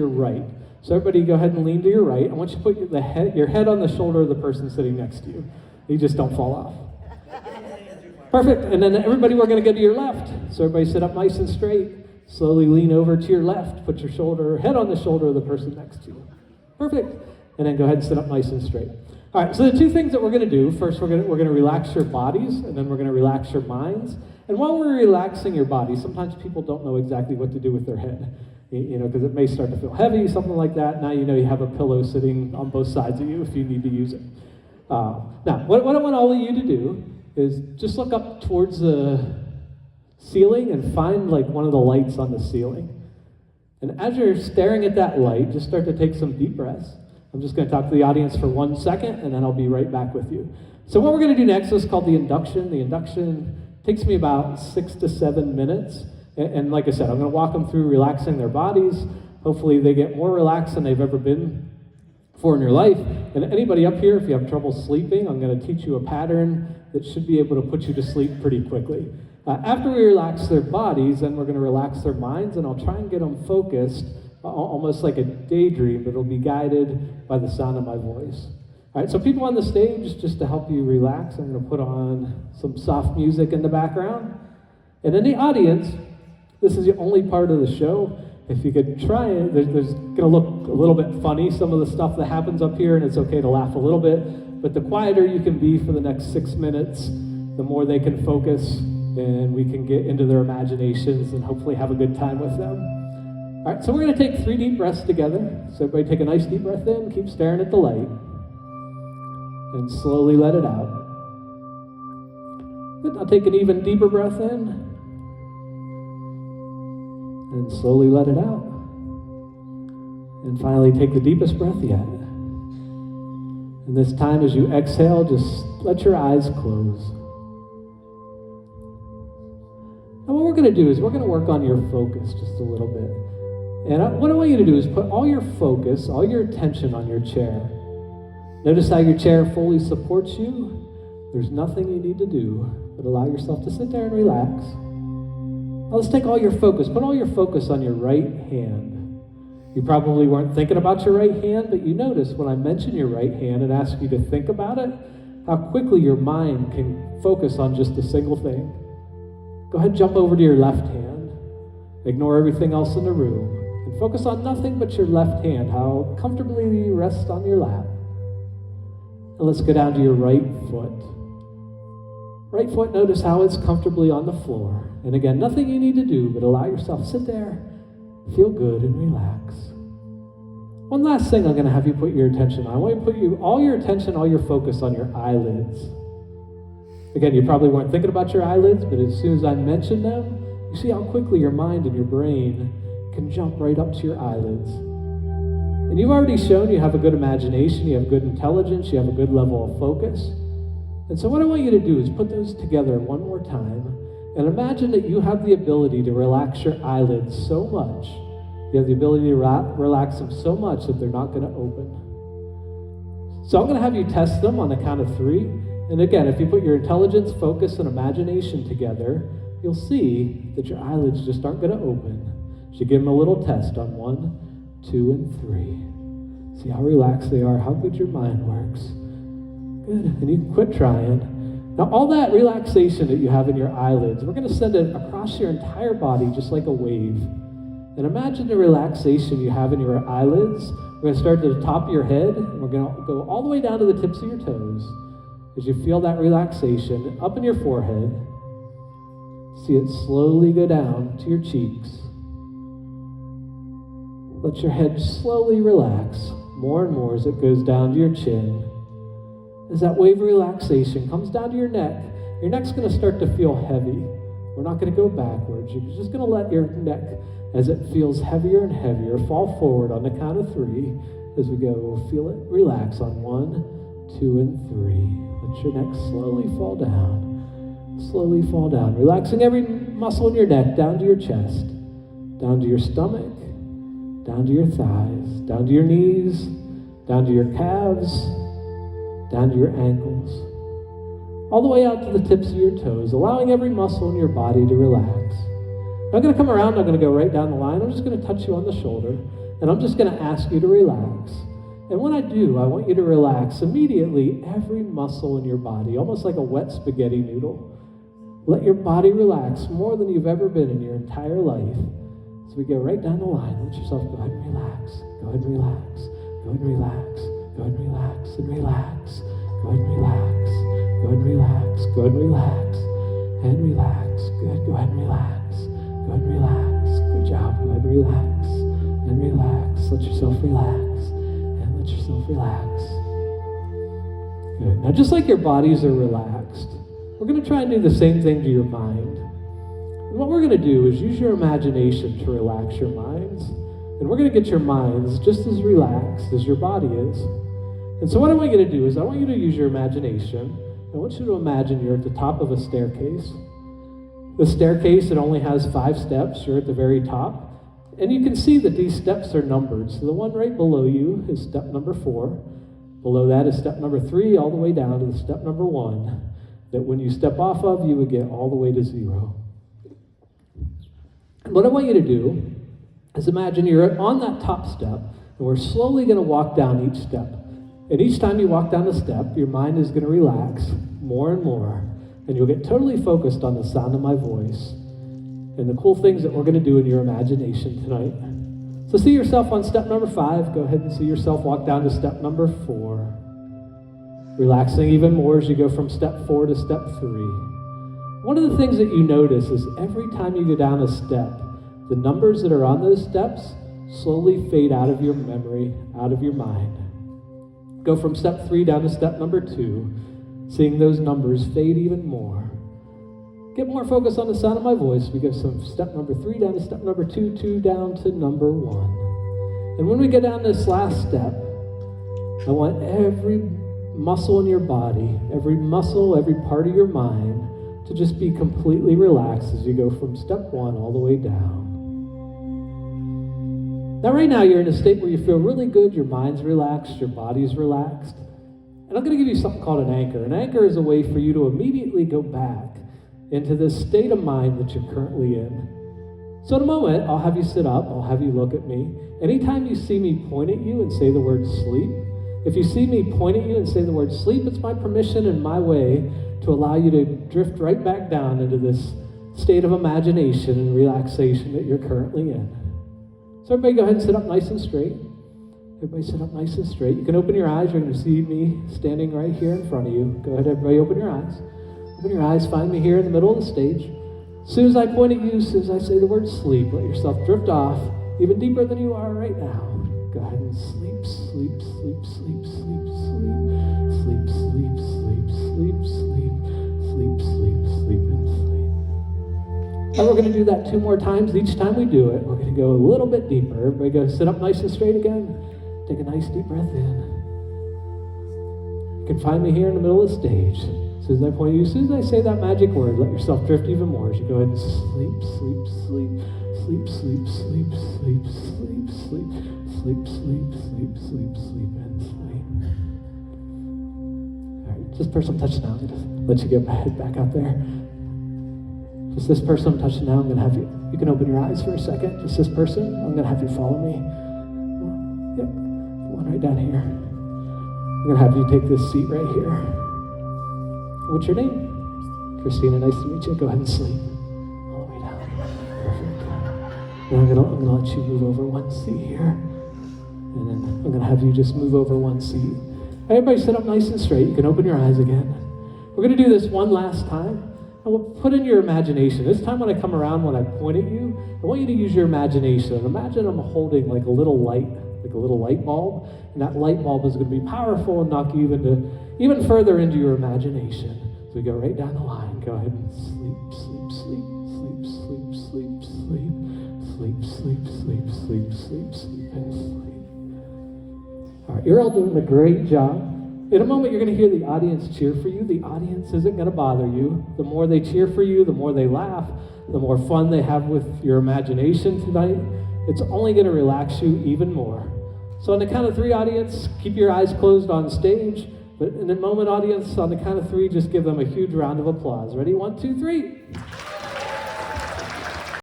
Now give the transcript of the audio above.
your right. So everybody go ahead and lean to your right. I want you to put your head on the shoulder of the person sitting next to you. You just don't fall off. Perfect. And then everybody, we're going to go to your left. So everybody sit up nice and straight. Slowly lean over to your left. Put your head on the shoulder of the person next to you. Perfect. And then go ahead and sit up nice and straight. All right, so the two things that we're going to do, first we're going to relax your bodies, and then we're going to relax your minds. And while we're relaxing your body, sometimes people don't know exactly what to do with their head, because it may start to feel heavy, something like that. Now you know you have a pillow sitting on both sides of you if you need to use it. Now, what I want all of you to do is just look up towards the ceiling and find like one of the lights on the ceiling. And as you're staring at that light, just start to take some deep breaths. I'm just going to talk to the audience for 1 second, and then I'll be right back with you. So what we're going to do next is called the induction. The induction takes me about 6 to 7 minutes. And like I said, I'm going to walk them through relaxing their bodies. Hopefully they get more relaxed than they've ever been before in your life. And anybody up here, if you have trouble sleeping, I'm going to teach you a pattern that should be able to put you to sleep pretty quickly. After we relax their bodies, then we're going to relax their minds, and I'll try and get them focused, almost like a daydream, but it'll be guided by the sound of my voice. All right, so people on the stage, just to help you relax, I'm going to put on some soft music in the background. And in the audience, this is the only part of the show. If you could try it, there's going to look a little bit funny, some of the stuff that happens up here, and it's okay to laugh a little bit. But the quieter you can be for the next 6 minutes, the more they can focus, and we can get into their imaginations and hopefully have a good time with them. All right, so we're going to take 3 deep breaths together. So everybody take a nice deep breath in, keep staring at the light, and slowly let it out. Good. Now take an even deeper breath in, and slowly let it out. And finally take the deepest breath yet. And this time as you exhale, just let your eyes close. Now what we're going to do is we're going to work on your focus just a little bit. And what I want you to do is put all your focus, all your attention on your chair. Notice how your chair fully supports you. There's nothing you need to do but allow yourself to sit there and relax. Now let's take all your focus. Put all your focus on your right hand. You probably weren't thinking about your right hand, but you notice when I mention your right hand and ask you to think about it, how quickly your mind can focus on just a single thing. Go ahead and jump over to your left hand. Ignore everything else in the room. And focus on nothing but your left hand, how comfortably you rest on your lap. And let's go down to your right foot. Right foot, notice how it's comfortably on the floor. And again, nothing you need to do, but allow yourself to sit there, feel good, and relax. One last thing I'm going to have you put your attention on. I want you to put all your attention, all your focus on your eyelids. Again, you probably weren't thinking about your eyelids, but as soon as I mention them, you see how quickly your mind and your brain can jump right up to your eyelids. And you've already shown you have a good imagination, you have good intelligence, you have a good level of focus. And so what I want you to do is put those together one more time and imagine that you have the ability to relax your eyelids so much, you have the ability to relax them so much that they're not going to open. So I'm going to have you test them on the count of 3. And again, if you put your intelligence, focus, and imagination together, you'll see that your eyelids just aren't going to open. So give them a little test on 1, 2, and 3. See how relaxed they are, how good your mind works. Good, and you can quit trying. Now all that relaxation that you have in your eyelids, we're going to send it across your entire body just like a wave. And imagine the relaxation you have in your eyelids. We're going to start at the top of your head, and we're going to go all the way down to the tips of your toes. As you feel that relaxation up in your forehead, see it slowly go down to your cheeks. Let your head slowly relax more and more as it goes down to your chin. As that wave of relaxation comes down to your neck's going to start to feel heavy. We're not going to go backwards. You're just going to let your neck, as it feels heavier and heavier, fall forward on the count of 3 as we go. Feel it relax on 1, 2, and 3. Let your neck slowly fall down. Slowly fall down. Relaxing every muscle in your neck, down to your chest, down to your stomach, down to your thighs, down to your knees, down to your calves, down to your ankles, all the way out to the tips of your toes, allowing every muscle in your body to relax. I'm going to come around, I'm going to go right down the line. I'm just going to touch you on the shoulder. And I'm just going to ask you to relax. And when I do, I want you to relax immediately every muscle in your body, almost like a wet spaghetti noodle. Let your body relax more than you've ever been in your entire life. So we go right down the line. Let yourself go ahead and relax. Go ahead and relax. Go ahead and relax. Go ahead and relax and relax. Go ahead and relax. Go ahead and relax. Go ahead and relax. And relax. Good. Go ahead and relax. Go ahead and relax. Good job. Go ahead and relax. And relax. Let yourself relax. And let yourself relax. Good. Now just like your bodies are relaxed, we're going to try and do the same thing to your mind. And what we're going to do is use your imagination to relax your minds. And we're going to get your minds just as relaxed as your body is. And so what I want you to do is I want you to use your imagination. I want you to imagine you're at the top of a staircase. The staircase, it only has 5 steps. You're at the very top. And you can see that these steps are numbered. So the one right below you is step number 4. Below that is step number 3, all the way down to the step number 1. That when you step off of, you would get all the way to 0. And what I want you to do is imagine you're on that top step, and we're slowly going to walk down each step. And each time you walk down the step, your mind is going to relax more and more, and you'll get totally focused on the sound of my voice and the cool things that we're going to do in your imagination tonight. So see yourself on step number 5. Go ahead and see yourself walk down to step number 4. Relaxing even more as you go from step 4 to step 3. One of the things that you notice is every time you go down a step, the numbers that are on those steps slowly fade out of your memory, out of your mind. Go from step 3 down to step number 2, seeing those numbers fade even more. Get more focused on the sound of my voice. We go from step number 3 down to step number 2, 2 down to number 1. And when we get down this last step, I want every muscle in your body, every muscle, every part of your mind to just be completely relaxed as you go from step 1 all the way down. Now right now you're in a state where you feel really good, your mind's relaxed, your body's relaxed. And I'm going to give you something called an anchor. An anchor is a way for you to immediately go back into this state of mind that you're currently in. So in a moment, I'll have you sit up, I'll have you look at me. Anytime you see me point at you and say the word sleep, if you see me point at you and say the word sleep, it's my permission and my way to allow you to drift right back down into this state of imagination and relaxation that you're currently in. So everybody go ahead and sit up nice and straight. Everybody sit up nice and straight. You can open your eyes. You're going to see me standing right here in front of you. Go ahead, everybody, open your eyes. Open your eyes. Find me here in the middle of the stage. As soon as I point at you, as soon as I say the word sleep, let yourself drift off even deeper than you are right now. Go ahead and sleep, sleep, sleep, sleep, sleep, sleep, sleep, sleep, sleep, sleep, sleep, sleep, sleep, sleep, and sleep. And we're going to do that 2 more times. Each time we do it, we're going to go a little bit deeper. Everybody go sit up nice and straight again. Take a nice deep breath in. You can find me here in the middle of the stage. As soon as I point at you, as soon as I say that magic word, let yourself drift even more as you go ahead and sleep, sleep, sleep, sleep, sleep, sleep, sleep, sleep, sleep, sleep, sleep, sleep, sleep, sleep, and sleep. All right, just person I'm touching now. I'm gonna let you get head back out there. Just this person I'm touching now. I'm gonna have you can open your eyes for a second. Just this person. I'm gonna have you follow me. Yep, one right down here. I'm gonna have you take this seat right here. What's your name? Christina, nice to meet you. Go ahead and sleep. All the way down. Perfect. Now I'm gonna let you move over one seat here. And then I'm gonna have you just move over one seat. Everybody sit up nice and straight. You can open your eyes again. We're gonna do this one last time. And we'll put in your imagination. This time when I come around, when I point at you, I want you to use your imagination. And imagine I'm holding like a little light bulb. And that light bulb is gonna be powerful and knock you even further into your imagination. So we go right down the line. Go ahead and sleep, sleep, sleep, sleep, sleep, sleep, sleep, sleep, sleep, sleep, sleep, sleep, sleep, and sleep. All right, you're all doing a great job. In a moment, you're going to hear the audience cheer for you. The audience isn't going to bother you. The more they cheer for you, the more they laugh, the more fun they have with your imagination tonight. It's only going to relax you even more. So on the count of 3, audience, keep your eyes closed on stage. But in a moment, audience, on the count of 3, just give them a huge round of applause. Ready? 1, 2, 3.